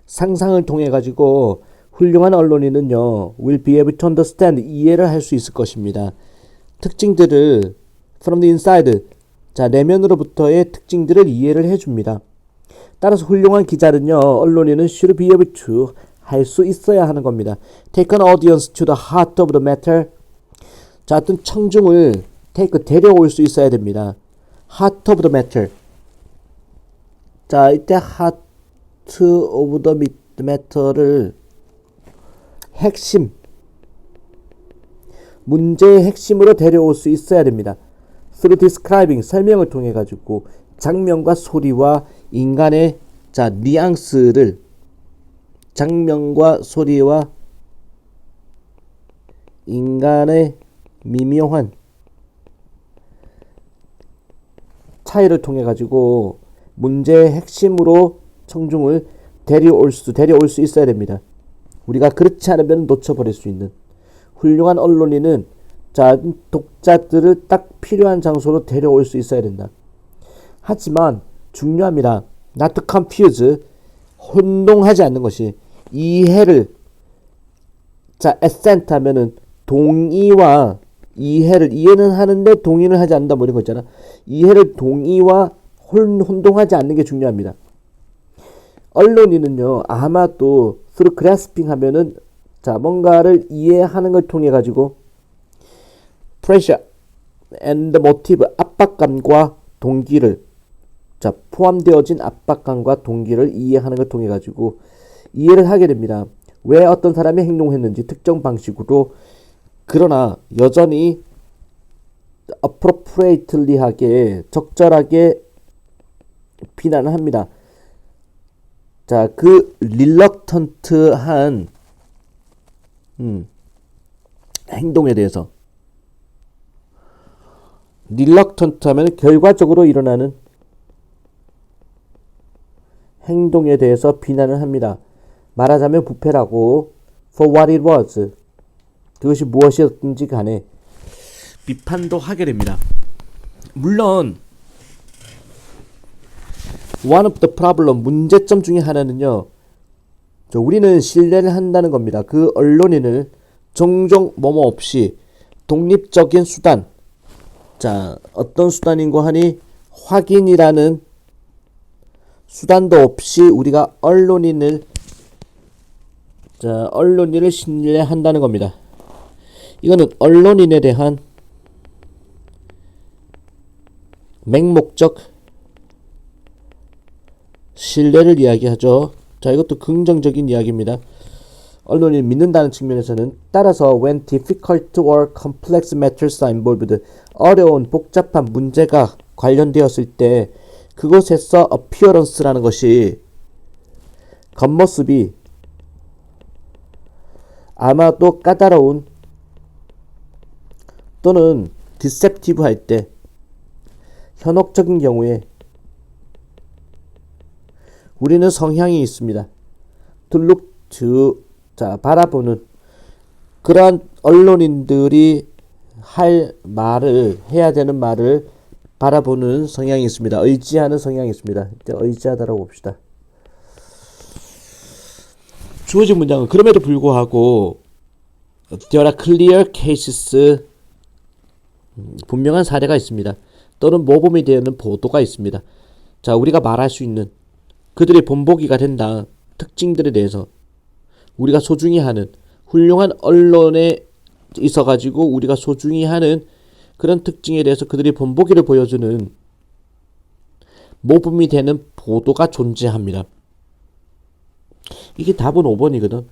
상상을 통해 가지고 훌륭한 언론인은요 will be able to understand 이해를 할 수 있을 것입니다. 특징들을 from the inside 자, 내면으로부터의 특징들을 이해를 해줍니다. 따라서 훌륭한 기자는요 언론인은 should be able to 할 수 있어야 하는 겁니다. Take an audience to the heart of the matter. 자, 어떤 청중을 데려올 수 있어야 됩니다. Heart of the matter. 자, 이때 heart of the matter를 핵심, 문제의 핵심으로 데려올 수 있어야 됩니다. Through describing 설명을 통해 가지고 장면과 소리와 인간의 자 뉘앙스를 장면과 소리와 인간의 미묘한 차이를 통해 가지고 문제의 핵심으로 청중을 데려올 수 있어야 됩니다. 우리가 그렇지 않으면 놓쳐버릴 수 있는 훌륭한 언론인은 자, 독자들을 딱 필요한 장소로 데려올 수 있어야 된다. 하지만 중요합니다. Not to confuse 혼동하지 않는 것이 이해를 자, assent 하면은 동의와 이해는 하는데 동의는 하지 않는다 뭐 이런 거 있잖아. 이해를 동의와 혼동하지 않는 게 중요합니다. 언론인은요 아마도 through grasping 하면은 자 뭔가를 이해하는 걸 통해 가지고 pressure and motive 압박감과 동기를 자 포함되어진 압박감과 동기를 이해하는 걸 통해 가지고 이해를 하게 됩니다. 왜 어떤 사람이 행동했는지 특정 방식으로 그러나 여전히 appropriately하게 적절하게 비난을 합니다. 자, 그 reluctant한 행동에 대해서 reluctant 하면 결과적으로 일어나는 행동에 대해서 비난을 합니다. 말하자면 부패라고 for what it was 그것이 무엇이었든지 간에 비판도 하게 됩니다. 물론 one of the problem 문제점 중에 하나는요. 우리는 신뢰를 한다는 겁니다. 그 언론인을 종종 뭐뭐 없이 독립적인 수단 자 어떤 수단인고 하니 확인이라는 수단도 없이 우리가 언론인을 자, 언론인을 신뢰한다는 겁니다. 이거는 언론인에 대한 맹목적 신뢰를 이야기하죠. 자, 이것도 긍정적인 이야기입니다. 언론인을 믿는다는 측면에서는 따라서 when difficult or complex matters are involved, 어려운 복잡한 문제가 관련되었을 때 그곳에서 appearance라는 것이 겉모습이 아마도 까다로운 또는 deceptive 할 때 현혹적인 경우에 우리는 성향이 있습니다. to look to, 자, 바라보는 그러한 언론인들이 할 말을, 해야 되는 말을 바라보는 성향이 있습니다. 의지하는 성향이 있습니다. 이제 의지하다라고 봅시다. 주어진 문장은 그럼에도 불구하고 there are clear cases, 분명한 사례가 있습니다. 또는 모범이 되는 보도가 있습니다. 자, 우리가 말할 수 있는 그들의 본보기가 된다 특징들에 대해서 우리가 소중히 하는 훌륭한 언론에 있어가지고 우리가 소중히 하는 그런 특징에 대해서 그들이 본보기를 보여주는 모범이 되는 보도가 존재합니다. 이게 답은 5번이거든.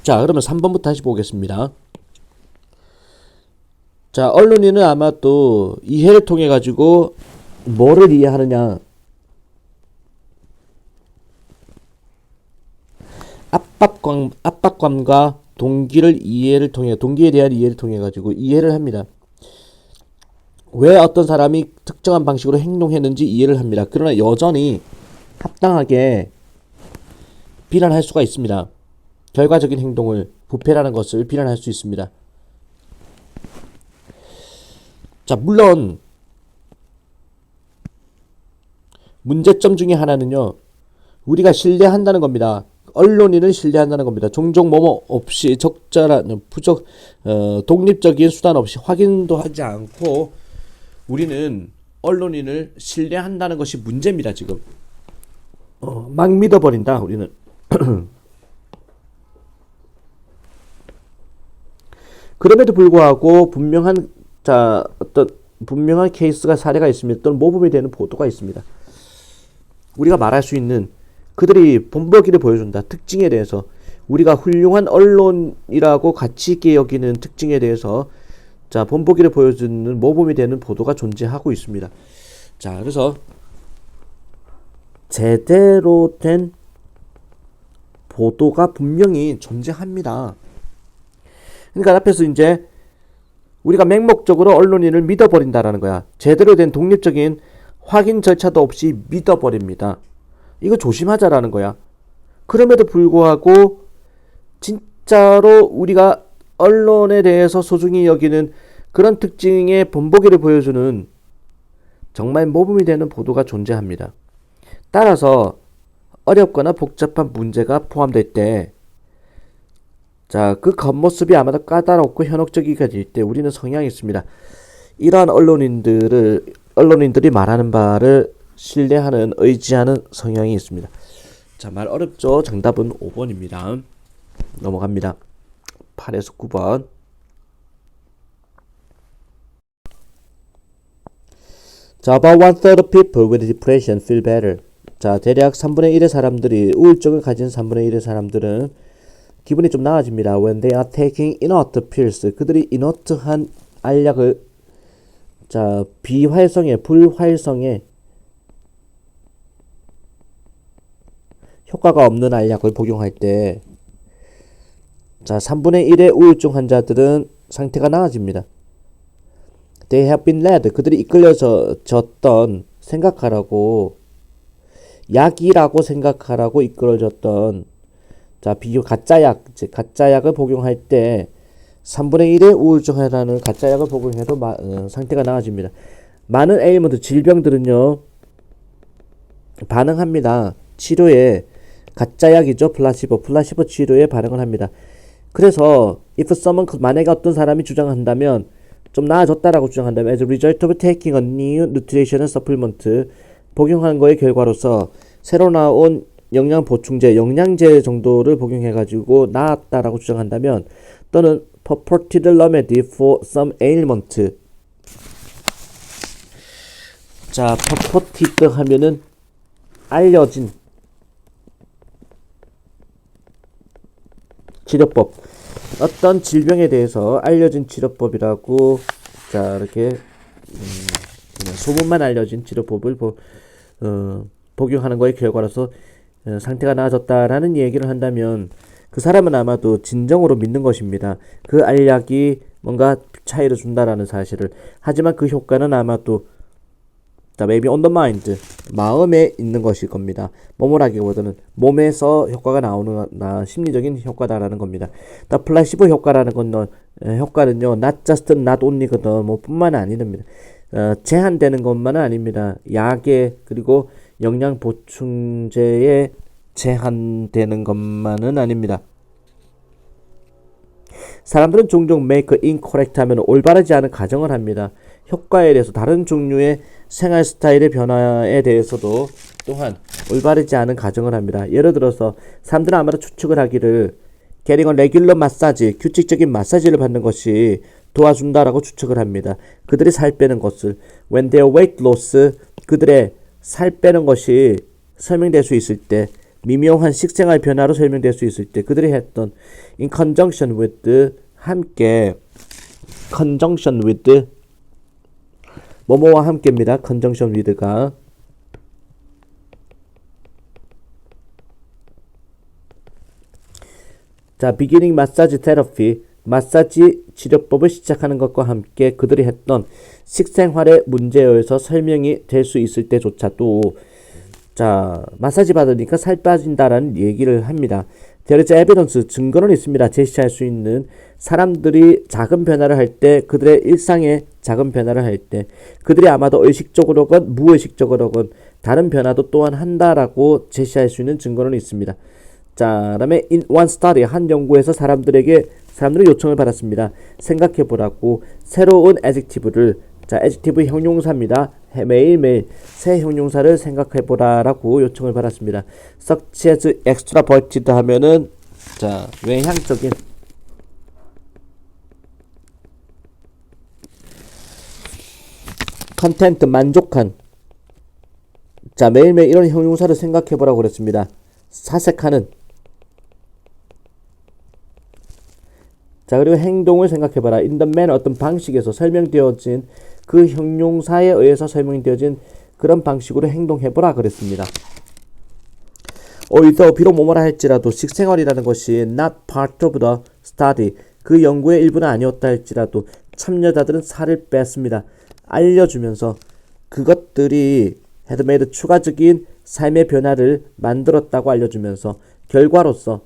자, 그러면 3번부터 다시 보겠습니다. 자, 언론인은 아마 또 이해를 통해 가지고 뭐를 이해하느냐, 압박감과 동기에 대한 이해를 통해 가지고 이해를 합니다. 왜 어떤 사람이 특정한 방식으로 행동했는지 이해를 합니다. 그러나 여전히 합당하게 비난할 수가 있습니다. 결과적인 행동을, 부패라는 것을 비난할 수 있습니다. 자, 물론 문제점 중에 하나는요, 우리가 신뢰한다는 겁니다. 언론인을 신뢰한다는 겁니다. 종종 뭐뭐 없이 적절한 독립적인 수단 없이 확인도 하지 않고 우리는 언론인을 신뢰한다는 것이 문제입니다. 지금 막 믿어버린다. 우리는 그럼에도 불구하고 분명한 케이스가 사례가 있습니다. 또는 모범이 되는 보도가 있습니다. 우리가 말할 수 있는 그들이 본보기를 보여준다 특징에 대해서, 우리가 훌륭한 언론이라고 가치 있게 여기는 특징에 대해서 자, 본보기를 보여주는 모범이 되는 보도가 존재하고 있습니다. 자, 그래서 제대로 된 보도가 분명히 존재합니다. 그러니까 앞에서 이제 우리가 맹목적으로 언론인을 믿어버린다라는 거야. 제대로 된 독립적인 확인 절차도 없이 믿어버립니다. 이거 조심하자라는 거야. 그럼에도 불구하고 진짜로 우리가 언론에 대해서 소중히 여기는 그런 특징의 본보기를 보여주는 정말 모범이 되는 보도가 존재합니다. 따라서 어렵거나 복잡한 문제가 포함될 때, 자, 그 겉모습이 아마도 까다롭고 현혹적이게 될 때 우리는 성향이 있습니다. 이러한 언론인들이 말하는 바를 신뢰하는, 의지하는 성향이 있습니다. 자, 말 어렵죠? 정답은 5번입니다. 넘어갑니다. 8에서 9번. 자, about 1/3 of people with depression feel better. 자, 대략 3분의 1의 사람들이, 우울증을 가진 3분의 1의 사람들은 기분이 좀 나아집니다. When they are taking inert pills. 그들이 이너트한 알약을, 자, 불활성에 효과가 없는 알약을 복용할 때, 자, 3분의 1의 우울증 환자들은 상태가 나아집니다. They have been led. 그들이 이끌려졌던, 생각하라고, 약이라고 생각하라고 이끌어졌던, 자, 가짜약을 복용할 때 3분의 1의 우울증 환자는 가짜약을 복용해도 상태가 나아집니다. 많은 에일먼트, 질병들은요, 반응합니다. 치료에, 가짜약이죠. 플라시보 치료에 반응을 합니다. 그래서 if someone, 만약에 어떤 사람이 주장한다면, 좀 나아졌다라고 주장한다면, as a result of taking a new nutrition supplement, 복용한 거의 결과로서 새로 나온 영양 보충제, 영양제 정도를 복용해가지고 나았다라고 주장한다면, 또는 purported remedy for some ailment. 자, purported 하면은 알려진 치료법, 어떤 질병에 대해서 알려진 치료법이라고, 자, 이렇게 그냥 소문만 알려진 치료법을 복용하는 거의 결과로서 상태가 나아졌다라는 얘기를 한다면, 그 사람은 아마도 진정으로 믿는 것입니다. 그 알약이 뭔가 차이를 준다라는 사실을. 하지만 그 효과는 아마도 maybe on the mind, 마음에 있는 것일 겁니다. 뭐뭐라기보다는 몸에서 효과가 나오는 심리적인 효과다라는 겁니다. 플라시보 효과라는 건 효과는요, not just not only거든. 뭐 뿐만 아닙니다. 제한되는 것만은 아닙니다. 약에, 그리고 영양 보충제에 제한되는 것만은 아닙니다. 사람들은 종종 make incorrect 하면 올바르지 않은 가정을 합니다. 효과에 대해서, 다른 종류의 생활 스타일의 변화에 대해서도 또한 올바르지 않은 가정을 합니다. 예를 들어서 사람들은 아마도 추측을 하기를 getting a regular massage, 규칙적인 마사지를 받는 것이 도와준다라고 추측을 합니다. 그들이 살 빼는 것을, when their weight loss, 그들의 살 빼는 것이 설명될 수 있을 때, 미묘한 식생활 변화로 설명될 수 있을 때 그들이 했던 in conjunction with, 함께, conjunction with, 뭐뭐와 함께입니다. conjunction with가. 자, beginning massage therapy, 마사지 치료법을 시작하는 것과 함께 그들이 했던 식생활의 문제에 의해서 설명이 될 수 있을 때조차도, 자, 마사지 받으니까 살 빠진다라는 얘기를 합니다. There is evidence, 증거는 있습니다. 제시할 수 있는, 사람들이 작은 변화를 할 때, 그들의 일상에 작은 변화를 할 때, 그들이 아마도 의식적으로건 무의식적으로건 다른 변화도 또한 한다라고 제시할 수 있는 증거는 있습니다. 자, 그다음에 in one study, 한 연구에서 사람들이 요청을 받았습니다. 생각해보라고 새로운 adjective를, 자, adjective 형용사입니다. 매일매일 새 형용사를 생각해보라라고 요청을 받았습니다. such as extroverted 하면은, 자, 외향적인, content, 만족한. 자, 매일매일 이런 형용사를 생각해보라고 그랬습니다. 사색하는. 자, 그리고 행동을 생각해봐라. in the manner, 어떤 방식에서 설명되어진, 그 형용사에 의해서 설명되어진 그런 방식으로 행동해보라 그랬습니다. although, 비록 뭐뭐라 할지라도 식생활이라는 것이 not part of the study, 그 연구의 일부는 아니었다 할지라도 참여자들은 살을 뺐습니다. 알려주면서 그것들이 had made, 추가적인 삶의 변화를 만들었다고 알려주면서, 결과로서,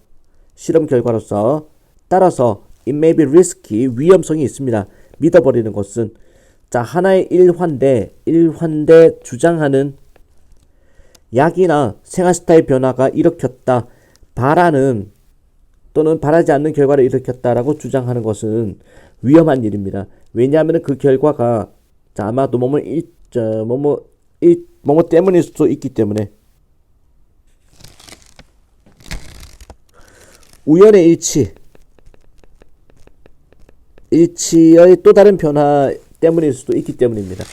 실험 결과로서, 따라서 it may be risky, 위험성이 있습니다. 믿어버리는 것은, 자, 하나의 일환대 주장하는 약이나 생활스타일 변화가 일으켰다, 바라는 또는 바라지 않는 결과를 일으켰다라고 주장하는 것은 위험한 일입니다. 왜냐하면 그 결과가, 자, 아마도 뭐뭐 때문일 수도 있기 때문에, 우연의 일치의 또 다른 변화 때문일 수도 있기 때문입니다.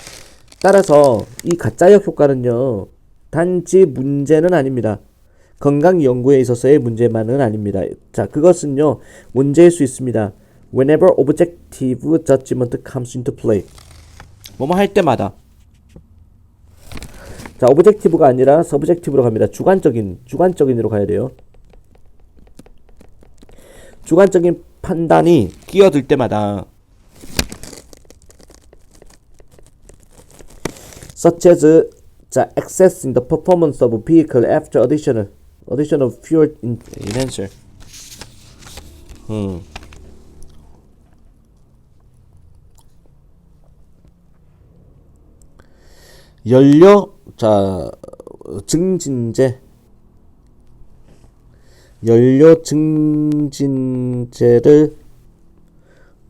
따라서 이 가짜역 효과는요, 단지 문제는 아닙니다. 건강 연구에 있어서의 문제만은 아닙니다. 자, 그것은요, 문제일 수 있습니다. Whenever objective judgment comes into play, 뭐뭐 할 때마다. 자, 오브젝티브가 아니라 서브젝티브로 갑니다. 주관적인으로 가야 돼요. 주관적인 판단이 끼어들 때마다, such as, 자, accessing the performance of a vehicle after addition of fuel enhancer. 연료, 자, 연료 증진제를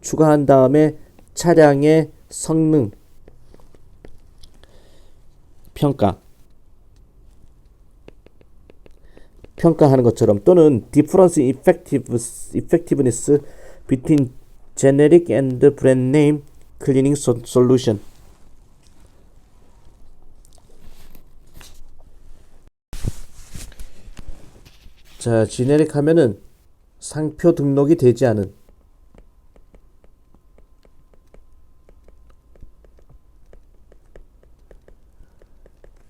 추가한 다음에 차량의 성능 평가. 평가하는 것처럼 또는 difference in effectiveness between generic and brand name cleaning solution. 자, 지네릭 하면은 상표 등록이 되지 않은,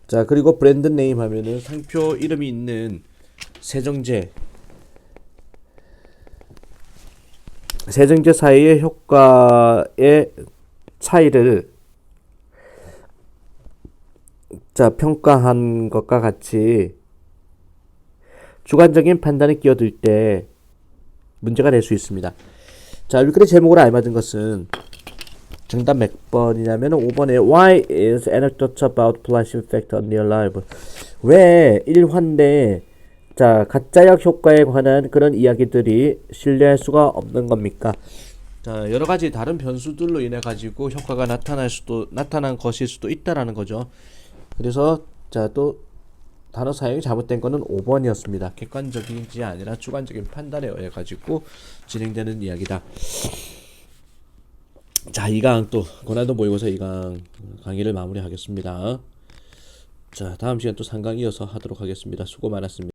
자, 그리고 브랜드 네임 하면은 상표 이름이 있는 세정제 사이의 효과의 차이를 자 평가한 것과 같이 주관적인 판단에 끼어들 때 문제가 될 수 있습니다. 자, 윗글의 제목으로 알맞은 것은 정답 몇 번이냐면 5번에 Why is anecdote about placebo effect unreliable? 왜 일환대 자 가짜약 효과에 관한 그런 이야기들이 신뢰할 수가 없는 겁니까? 자, 여러 가지 다른 변수들로 인해 가지고 효과가 나타난 것일 수도 있다라는 거죠. 그래서 자, 또 단어 사용이 잘못된 거는 5번이었습니다. 객관적인지 아니라 주관적인 판단에 의해 가지고 진행되는 이야기다. 자, 2강 또 고난도 모의고사 2강 강의를 마무리하겠습니다. 자, 다음 시간 또 3강 이어서 하도록 하겠습니다. 수고 많았습니다.